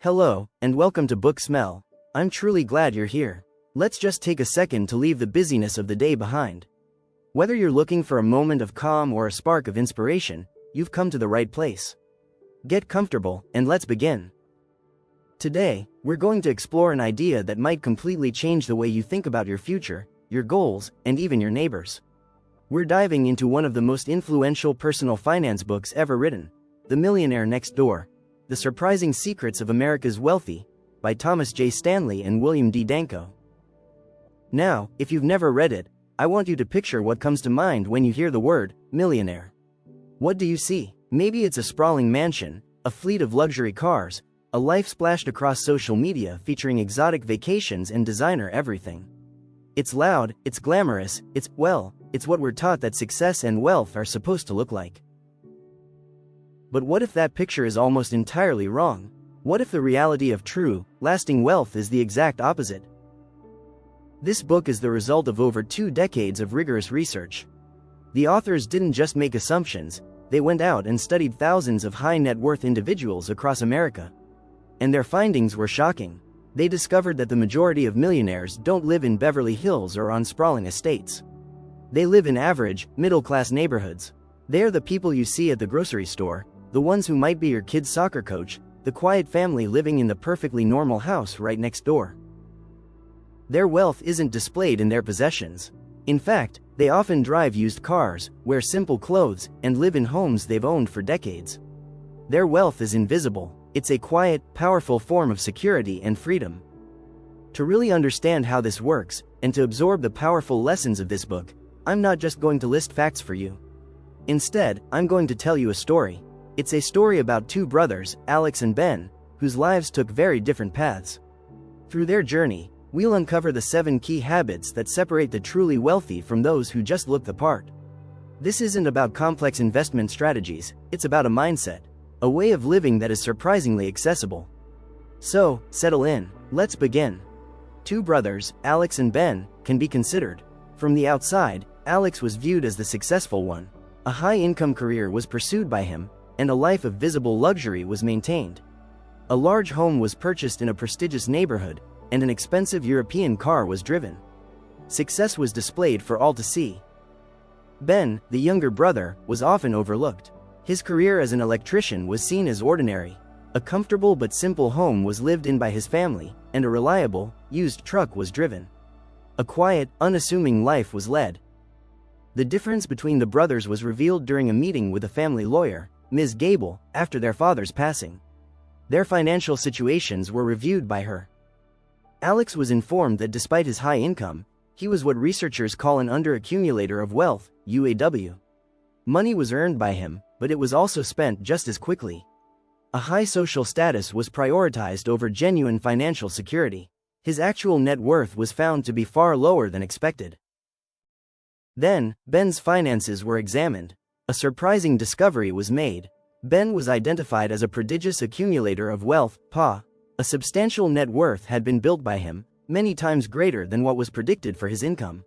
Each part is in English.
Hello, and welcome to Book Smell. I'm truly glad you're here. Let's just take a second to leave the busyness of the day behind. Whether you're looking for a moment of calm or a spark of inspiration, you've come to the right place. Get comfortable, and let's begin. Today, we're going to explore an idea that might completely change the way you think about your future, your goals, and even your neighbors. We're diving into one of the most influential personal finance books ever written, The Millionaire Next Door: The Surprising Secrets of America's Wealthy, by Thomas J. Stanley and William D. Danko. Now, if you've never read it, I want you to picture what comes to mind when you hear the word millionaire. What do you see? Maybe it's a sprawling mansion, a fleet of luxury cars, a life splashed across social media featuring exotic vacations and designer everything. It's loud, it's glamorous, it's what we're taught that success and wealth are supposed to look like. But what if that picture is almost entirely wrong? What if the reality of true, lasting wealth is the exact opposite? This book is the result of over 2 decades of rigorous research. The authors didn't just make assumptions, they went out and studied thousands of high net worth individuals across America. And their findings were shocking. They discovered that the majority of millionaires don't live in Beverly Hills or on sprawling estates. They live in average, middle-class neighborhoods. They are the people you see at the grocery store, the ones who might be your kid's soccer coach, the quiet family living in the perfectly normal house right next door. Their wealth isn't displayed in their possessions. In fact, they often drive used cars, wear simple clothes, and live in homes they've owned for decades. Their wealth is invisible. It's a quiet, powerful form of security and freedom. To really understand how this works, and to absorb the powerful lessons of this book, I'm not just going to list facts for you. Instead, I'm going to tell you a story. It's a story about 2 brothers, Alex and Ben, whose lives took very different paths. Through their journey, we'll uncover the 7 key habits that separate the truly wealthy from those who just look the part. This isn't about complex investment strategies, it's about a mindset, a way of living that is surprisingly accessible. So, settle in, let's begin. 2 brothers, Alex and Ben, can be considered. From the outside, Alex was viewed as the successful one. A high-income career was pursued by him, and a life of visible luxury was maintained. A large home was purchased in a prestigious neighborhood, and an expensive European car was driven. Success was displayed for all to see. Ben, the younger brother, was often overlooked. His career as an electrician was seen as ordinary. A comfortable but simple home was lived in by his family, and a reliable, used truck was driven. A quiet, unassuming life was led. The difference between the brothers was revealed during a meeting with a family lawyer, Ms. Gable, after their father's passing. Their financial situations were reviewed by her. Alex was informed that despite his high income, he was what researchers call an underaccumulator of wealth, UAW. Money was earned by him, but it was also spent just as quickly. A high social status was prioritized over genuine financial security. His actual net worth was found to be far lower than expected. Then, Ben's finances were examined. A surprising discovery was made. Ben was identified as a prodigious accumulator of wealth, PA. A substantial net worth had been built by him, many times greater than what was predicted for his income.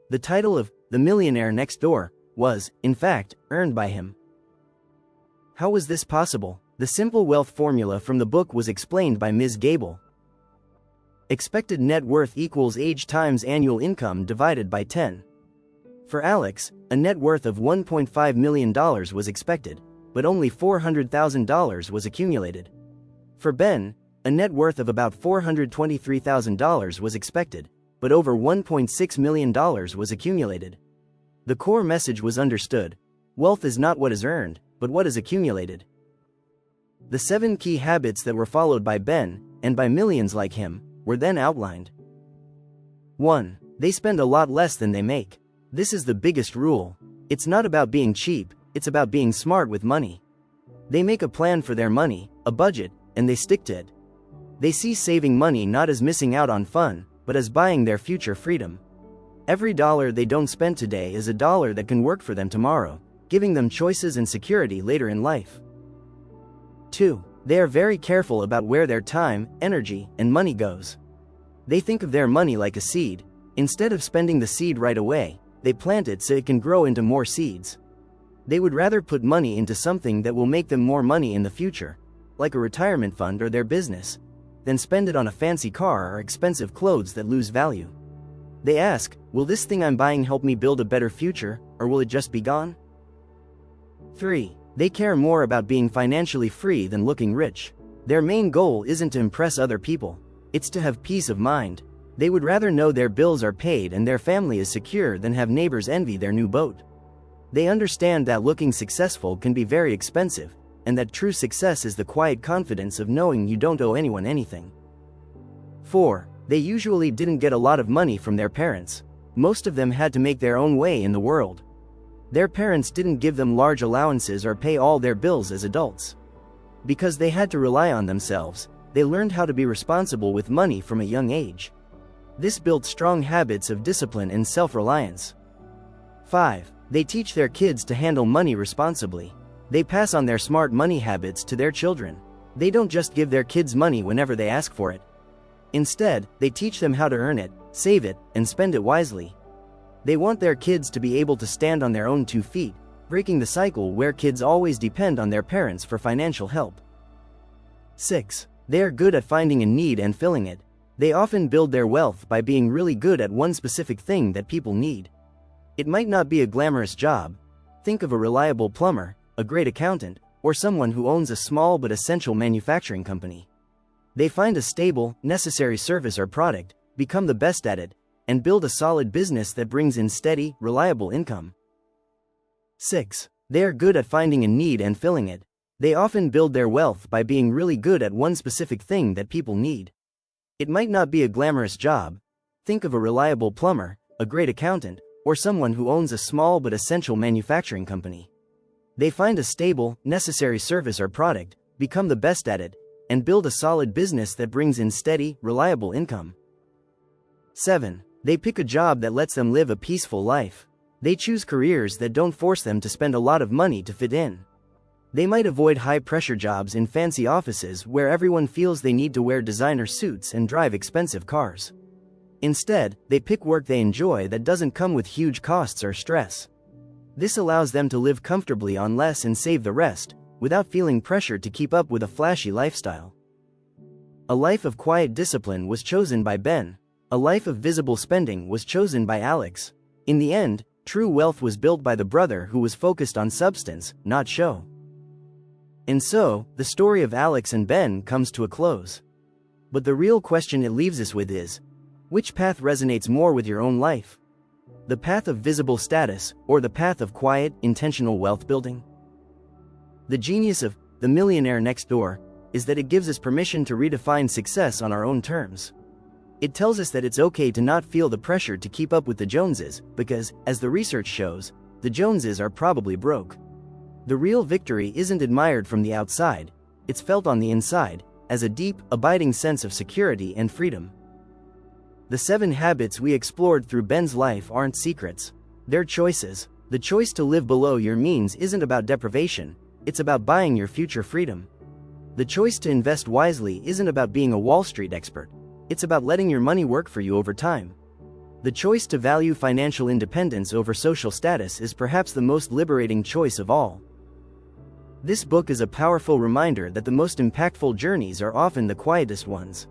The title of The Millionaire Next Door was, in fact, earned by him. How was this possible? The simple wealth formula from the book was explained by Ms. Gable. Expected net worth equals age times annual income divided by 10. For Alex, a net worth of $1.5 million was expected, but only $400,000 was accumulated. For Ben, a net worth of about $423,000 was expected, but over $1.6 million was accumulated. The core message was understood. Wealth is not what is earned, but what is accumulated. The 7 key habits that were followed by Ben, and by millions like him, were then outlined. 1. They spend a lot less than they make. This is the biggest rule. It's not about being cheap, it's about being smart with money. They make a plan for their money, a budget, and they stick to it. They see saving money not as missing out on fun, but as buying their future freedom. Every dollar they don't spend today is a dollar that can work for them tomorrow, giving them choices and security later in life. 2. They are very careful about where their time, energy, and money goes. They think of their money like a seed. Instead of spending the seed right away, they plant it so it can grow into more seeds. They would rather put money into something that will make them more money in the future. like a retirement fund or their business, then spend it on a fancy car or expensive clothes that lose value. They ask, will this thing I'm buying help me build a better future, or will it just be gone? 3. They care more about being financially free than looking rich. Their main goal isn't to impress other people. It's to have peace of mind. They would rather know their bills are paid and their family is secure than have neighbors envy their new boat. They understand that looking successful can be very expensive, and that true success is the quiet confidence of knowing you don't owe anyone anything. 4. They usually didn't get a lot of money from their parents. Most of them had to make their own way in the world. Their parents didn't give them large allowances or pay all their bills as adults. Because they had to rely on themselves, they learned how to be responsible with money from a young age. This built strong habits of discipline and self-reliance. 5. They teach their kids to handle money responsibly. They pass on their smart money habits to their children. They don't just give their kids money whenever they ask for it. Instead, they teach them how to earn it, save it, and spend it wisely. They want their kids to be able to stand on their own 2 feet, breaking the cycle where kids always depend on their parents for financial help. 6. They are good at finding a need and filling it. They often build their wealth by being really good at one specific thing that people need. It might not be a glamorous job. Think of a reliable plumber, a great accountant, or someone who owns a small but essential manufacturing company. They find a stable, necessary service or product, become the best at it, and build a solid business that brings in steady, reliable income. 6. They are good at finding a need and filling it. They often build their wealth by being really good at one specific thing that people need. It might not be a glamorous job. Think of a reliable plumber, a great accountant, or someone who owns a small but essential manufacturing company. They find a stable, necessary service or product, become the best at it, and build a solid business that brings in steady, reliable income. 7. They pick a job that lets them live a peaceful life. They choose careers that don't force them to spend a lot of money to fit in. They might avoid high-pressure jobs in fancy offices where everyone feels they need to wear designer suits and drive expensive cars. Instead, they pick work they enjoy that doesn't come with huge costs or stress. This allows them to live comfortably on less and save the rest, without feeling pressured to keep up with a flashy lifestyle. A life of quiet discipline was chosen by Ben. A life of visible spending was chosen by Alex. In the end, true wealth was built by the brother who was focused on substance, not show. And so, the story of Alex and Ben comes to a close. But the real question it leaves us with is, which path resonates more with your own life? The path of visible status, or the path of quiet, intentional wealth building? The genius of The Millionaire Next Door is that it gives us permission to redefine success on our own terms. It tells us that it's okay to not feel the pressure to keep up with the Joneses, because, as the research shows, the Joneses are probably broke. The real victory isn't admired from the outside, it's felt on the inside, as a deep, abiding sense of security and freedom. The 7 habits we explored through Ben's life aren't secrets. They're choices. The choice to live below your means isn't about deprivation, it's about buying your future freedom. The choice to invest wisely isn't about being a Wall Street expert, it's about letting your money work for you over time. The choice to value financial independence over social status is perhaps the most liberating choice of all. This book is a powerful reminder that the most impactful journeys are often the quietest ones.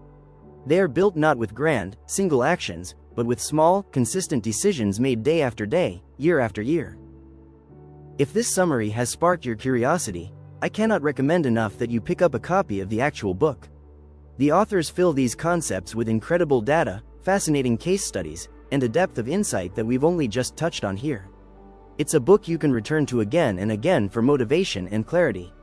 They are built not with grand, single actions, but with small, consistent decisions made day after day, year after year. If this summary has sparked your curiosity, I cannot recommend enough that you pick up a copy of the actual book. The authors fill these concepts with incredible data, fascinating case studies, and a depth of insight that we've only just touched on here. It's a book you can return to again and again for motivation and clarity.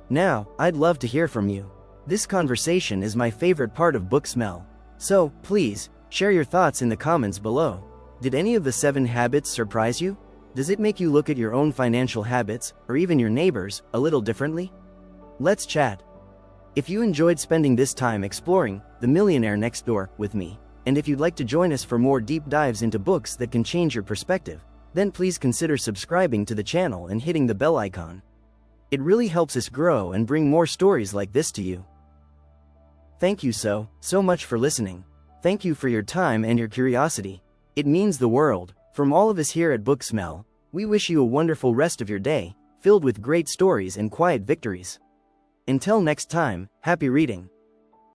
Now, I'd love to hear from you. This conversation is my favorite part of Book Smell. So, please, share your thoughts in the comments below. Did any of the 7 habits surprise you? Does it make you look at your own financial habits, or even your neighbors, a little differently? Let's chat. If you enjoyed spending this time exploring The Millionaire Next Door with me, and if you'd like to join us for more deep dives into books that can change your perspective, then please consider subscribing to the channel and hitting the bell icon. It really helps us grow and bring more stories like this to you. Thank you so much for listening. Thank you for your time and your curiosity. It means the world. From all of us here at Book Smell, we wish you a wonderful rest of your day, filled with great stories and quiet victories. Until next time, happy reading.